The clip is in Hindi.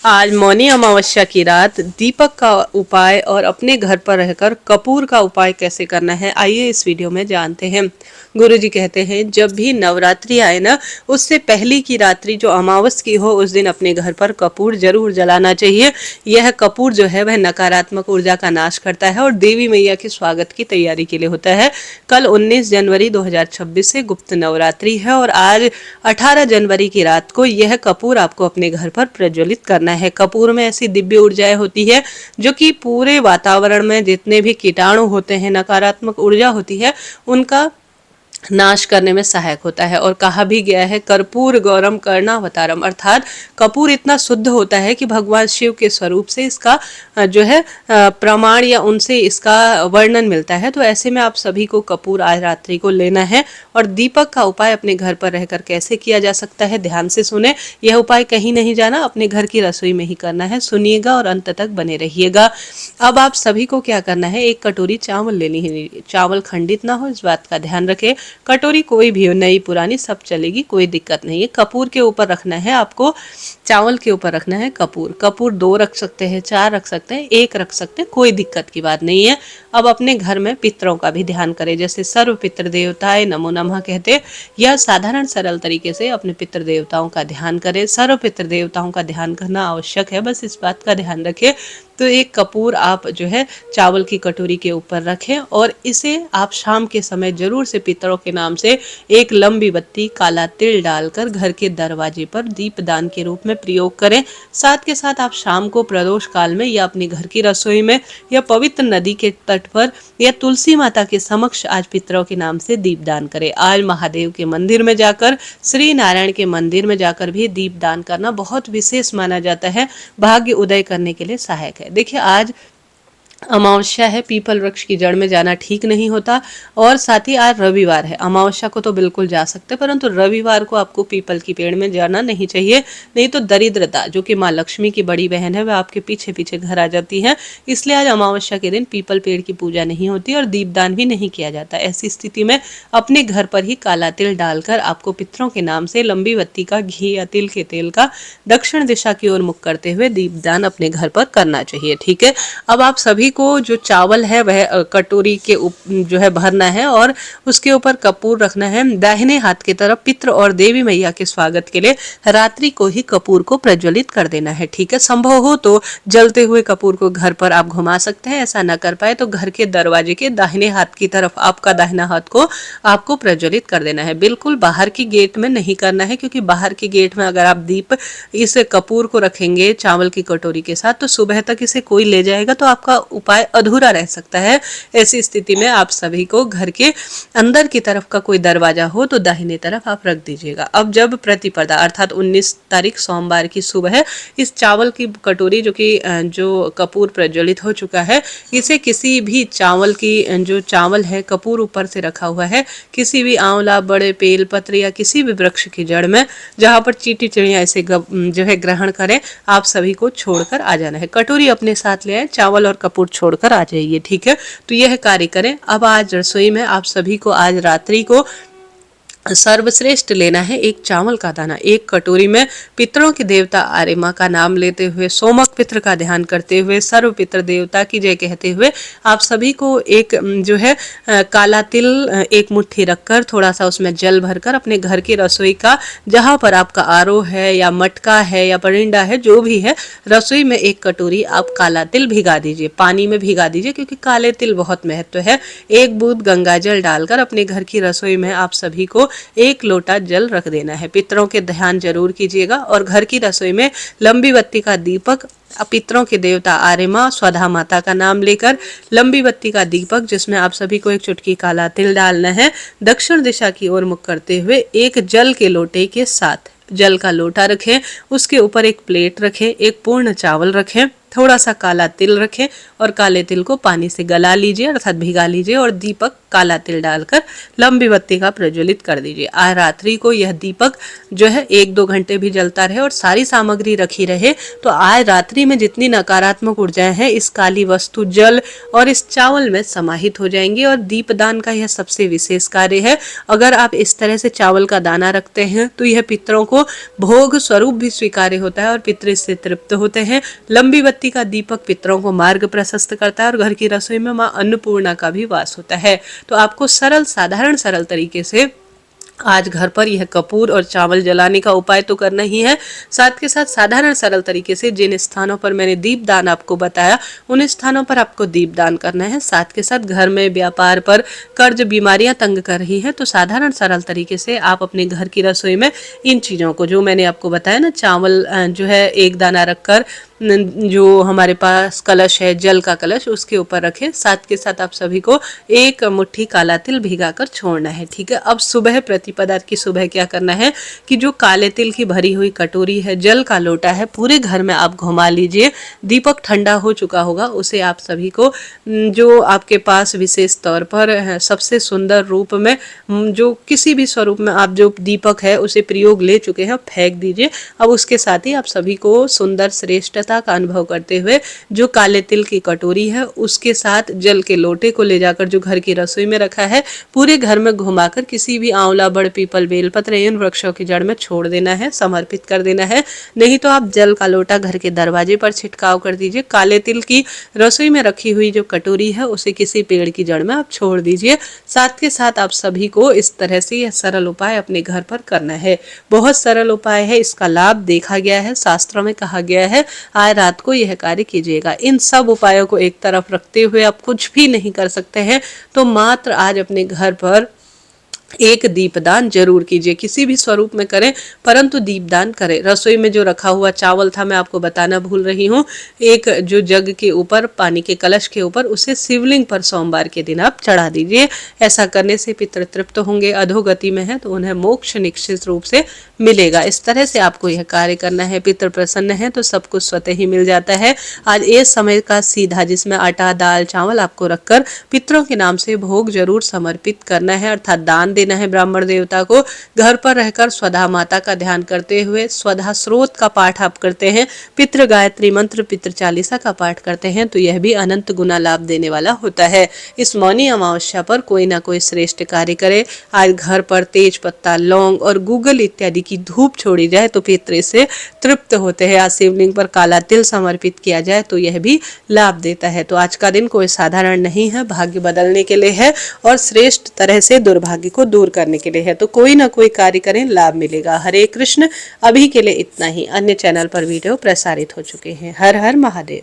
आज मौनी अमावस्या की रात दीपक का उपाय और अपने घर पर रहकर कपूर का उपाय कैसे करना है, आइए इस वीडियो में जानते हैं। गुरुजी कहते हैं जब भी नवरात्रि आए ना, उससे पहली की रात्रि जो अमावस की हो उस दिन अपने घर पर कपूर जरूर जलाना चाहिए। यह कपूर जो है वह नकारात्मक ऊर्जा का नाश करता है और देवी मैया के स्वागत की तैयारी के लिए होता है। कल 19 जनवरी 2026 से गुप्त नवरात्रि है और आज 18 जनवरी की रात को यह कपूर आपको अपने घर पर प्रज्वलित करना है। कपूर में ऐसी दिव्य ऊर्जाएं होती है जो कि पूरे वातावरण में जितने भी कीटाणु होते हैं, नकारात्मक ऊर्जा होती है, उनका नाश करने में सहायक होता है। और कहा भी गया है कर्पूर गौरम कर्णावतारम, अर्थात कपूर इतना शुद्ध होता है कि भगवान शिव के स्वरूप से इसका जो है प्रमाण या उनसे इसका वर्णन मिलता है। तो ऐसे में आप सभी को कपूर आज रात्रि को लेना है। और दीपक का उपाय अपने घर पर रहकर कैसे किया जा सकता है, ध्यान से सुने। यह उपाय कहीं नहीं जाना, अपने घर की रसोई में ही करना है। सुनिएगा और अंत तक बने रहिएगा। अब आप सभी को क्या करना है, एक कटोरी चावल लेनी है। चावल खंडित ना हो, इस बात का ध्यान रखें। कटोरी कोई भी हो, नई पुरानी सब चलेगी, कोई दिक्कत नहीं है। कपूर के ऊपर रखना है आपको, चावल के ऊपर रखना है कपूर। कपूर 2 रख सकते हैं, 4 रख सकते हैं, 1 रख सकते हैं, कोई दिक्कत की बात नहीं है। अब अपने घर में पितरों का भी ध्यान करें, जैसे सर्व पितृ देवताएं नमो नमः कहते हैं। यह साधारण सरल तरीके से अपने पितृ देवताओं का ध्यान करें। सर्व पितृ देवताओं का ध्यान करना आवश्यक है, बस इस बात का ध्यान रखें। तो एक कपूर आप जो है चावल की कटोरी के ऊपर रखें और इसे आप शाम के समय जरूर से पितरों के नाम से एक लंबी बत्ती काला तिल डालकर घर के दरवाजे पर दीपदान के रूप में प्रयोग करें। साथ के साथ आप शाम को प्रदोष काल में या अपनी घर की रसोई में या पवित्र नदी के तट पर या तुलसी माता के समक्ष आज पितरों के नाम से दीपदान करें। आज महादेव के मंदिर में जाकर, श्री नारायण के मंदिर में जाकर भी दीपदान करना बहुत विशेष माना जाता है, भाग्य उदय करने के लिए सहायक है। देखिए आज अमावस्या है, पीपल वृक्ष की जड़ में जाना ठीक नहीं होता। और साथ ही आज रविवार है। अमावस्या को तो बिल्कुल जा सकते, परंतु रविवार को आपको पीपल की पेड़ में जाना नहीं चाहिए, नहीं तो दरिद्रता जो कि माँ लक्ष्मी की बड़ी बहन है वह आपके पीछे पीछे घर आ जाती है। इसलिए आज अमावस्या के दिन पीपल पेड़ की पूजा नहीं होती और दीपदान भी नहीं किया जाता। ऐसी स्थिति में अपने घर पर ही काला तिल डालकर आपको पितरों के नाम से लंबी बत्ती का घी या तिल के तेल का दक्षिण दिशा की ओर मुख करते हुए दीपदान अपने घर पर करना चाहिए। ठीक है। अब आप सभी को जो चावल है वह कटोरी के जो है भरना है और उसके ऊपर कपूर रखना है। दाहिने हाथ की तरफ पितृ और देवी मैया के स्वागत के लिए रात्रि को ही कपूर को प्रज्वलित कर देना है। ठीक है। संभव हो तो जलते हुए कपूर को घर पर आप घुमा सकते हैं, ऐसा न कर पाए तो घर के दरवाजे के दाहिने हाथ की तरफ आपका दाहिना हाथ को आपको प्रज्वलित कर देना है। बिल्कुल बाहर की गेट में नहीं करना है, क्योंकि बाहर की गेट में अगर आप दीप इस कपूर को रखेंगे चावल की कटोरी के साथ तो सुबह तक इसे कोई ले जाएगा तो आपका उपाय अधूरा रह सकता है। ऐसी स्थिति में आप सभी को घर के अंदर की तरफ का कोई दरवाजा हो तो दाहिने तरफ आप रख दीजिएगा। अब जब प्रतिपदा अर्थात 19 तारीख सोमवार की सुबह इस चावल की कटोरी जो कपूर प्रज्वलित हो चुका है, इसे किसी भी चावल की जो चावल है कपूर ऊपर से रखा हुआ है, किसी भी आंवला, बड़े बेल पत्र या किसी भी वृक्ष की जड़ में जहां पर चींटी चिड़िया इसे जो है ग्रहण करें, आप सभी को छोड़कर आ जाना है। कटोरी अपने साथ ले आए, चावल और कपूर छोड़कर आ जाइए। ठीक है। तो यह कार्य करें। अब आज रसोई में आप सभी को आज रात्रि को सर्वश्रेष्ठ लेना है एक चावल का दाना। एक कटोरी में पितरों के देवता आर्यमा का नाम लेते हुए, सोमक पितृ का ध्यान करते हुए, सर्व पितृ देवता की जय कहते हुए आप सभी को एक जो है काला तिल एक मुट्ठी रखकर थोड़ा सा उसमें जल भरकर अपने घर की रसोई का जहां पर आपका आरो है या मटका है या परिंडा है, जो भी है, रसोई में एक कटोरी आप काला तिल भिगा दीजिए, पानी में भिगा दीजिए, क्योंकि काले तिल बहुत महत्व है। एक बूंद गंगा जल डालकर अपने घर की रसोई में आप सभी को एक लोटा जल रख देना है। पितरों के ध्यान जरूर कीजिएगा और घर की रसोई में लंबी बत्ती का दीपक, पितरों के देवता आर्यमा स्वधा माता का नाम लेकर लंबी बत्ती का दीपक, जिसमें आप सभी को एक चुटकी काला तिल डालना है, दक्षिण दिशा की ओर मुख करते हुए एक जल के लोटे के साथ जल का लोटा रखें, उसके ऊपर एक प्लेट रखें, एक पूर्ण चावल रखें थोड़ा सा काला तिल रखें और काले तिल को पानी से गला लीजिए अर्थात भिगा लीजिए और दीपक काला तिल डालकर लंबी बत्ती का प्रज्वलित कर दीजिए। आज रात्रि को यह दीपक जो है 1-2 घंटे भी जलता रहे और सारी सामग्री रखी रहे तो आज रात्रि में जितनी नकारात्मक ऊर्जाएं हैं इस काली वस्तु जल और इस चावल में समाहित हो जाएंगी। और दीपदान का यह सबसे विशेष कार्य है। अगर आप इस तरह से चावल का दाना रखते हैं तो यह पितरों को भोग स्वरूप भी स्वीकार्य होता है और पितर इससे तृप्त होते हैं। लंबी बत्ती का दीपक पितरों को मार्ग प्रशस्त करता है और घर की रसोई में मां अन्नपूर्णा का भी वास होता है। तो आपको सरल तरीके से आज घर पर यह कपूर और चावल जलाने का उपाय तो करना ही है। साथ के साथ साधारण सरल तरीके से जिन स्थानों पर मैंने दीपदान आपको बताया उन स्थानों पर आपको दीपदान करना है। साथ के साथ घर में व्यापार पर कर्ज बीमारियां तंग कर रही हैं तो साधारण सरल तरीके से आप अपने घर की रसोई में इन चीज़ों को जो मैंने आपको बताया ना, चावल जो है 1 दाना रखकर जो हमारे पास कलश है जल का कलश उसके ऊपर रखें। साथ के साथ आप सभी को 1 मुट्ठी काला तिल भिगाकर छोड़ना है। ठीक है। अब सुबह प्रतिपदा की सुबह क्या करना है कि जो काले तिल की भरी हुई कटोरी है, जल का लोटा है, पूरे घर में आप घुमा लीजिए। दीपक ठंडा हो चुका होगा उसे आप सभी को जो आपके पास विशेष तौर पर सबसे सुंदर रूप में जो किसी भी स्वरूप में आप जो दीपक है उसे प्रयोग ले चुके हैं फेंक दीजिए। अब उसके साथ ही आप सभी को सुंदर श्रेष्ठता का अनुभव करते हुए जो काले तिल की कटोरी है उसके साथ जल के लोटे को ले जाकर जो घर की रसोई में रखा है पूरे घर में घुमाकर किसी भी आंवला, बड़, पीपल, बेलपत्र इन वृक्षों की जड़ में छोड़ देना है, समर्पित कर देना है। नहीं तो आप जल का लोटा घर के दरवाजे पर छिड़काव कर दीजिए। काले तिल की रसोई में रखी हुई जो कटोरी है उसे किसी पेड़ की जड़ में आप छोड़ दीजिए। साथ के साथ आप सभी को इस तरह से यह सरल उपाय अपने घर पर करना है। बहुत सरल उपाय है, इसका लाभ देखा गया है, शास्त्रों में कहा गया है। आज रात को यह कार्य कीजिएगा। इन सब उपायों को एक तरफ रखते हुए आप कुछ भी नहीं कर सकते हैं तो मात्र आज अपने घर पर एक दीपदान जरूर कीजिए। किसी भी स्वरूप में करें परंतु दीपदान करें। रसोई में जो रखा हुआ चावल था मैं आपको बताना भूल रही हूँ, एक जो जग के ऊपर पानी के कलश के ऊपर उसे शिवलिंग पर सोमवार के दिन आप चढ़ा दीजिए। ऐसा करने से पितृ तृप्त होंगे, अधोगति में है तो उन्हें मोक्ष निश्चित रूप से मिलेगा। इस तरह से आपको यह कार्य करना है। पितृ प्रसन्न है तो सब कुछ स्वतः ही मिल जाता है। आज इस समय का सीधा जिसमें आटा, दाल, चावल आपको रखकर पितरों के नाम से भोग जरूर समर्पित करना है अर्थात दान देना है ब्राह्मण देवता को। घर पर रहकर स्वधा माता का ध्यान करते हुए स्वधा स्रोत का पाठ आप करते हैं, पितृ गायत्री मंत्र, पितृ चालीसा का पाठ करते हैं तो यह भी अनंत गुना लाभ देने वाला होता है। इस मौनी अमावस्या पर कोई ना कोई श्रेष्ठ कार्य करे। आज घर पर तेज पत्ता, लौंग और गूगल इत्यादि की धूप छोड़ी जाए तो पितृ से तृप्त होते हैं। आज शिवलिंग पर काला तिल समर्पित किया जाए तो यह भी लाभ देता है। तो आज का दिन कोई साधारण नहीं है, भाग्य बदलने के लिए है और श्रेष्ठ तरह से दुर्भाग्य को दूर करने के लिए है। तो कोई ना कोई कार्य करें, लाभ मिलेगा। हरे कृष्ण। अभी के लिए इतना ही। अन्य चैनल पर वीडियो प्रसारित हो चुके हैं। हर हर महादेव।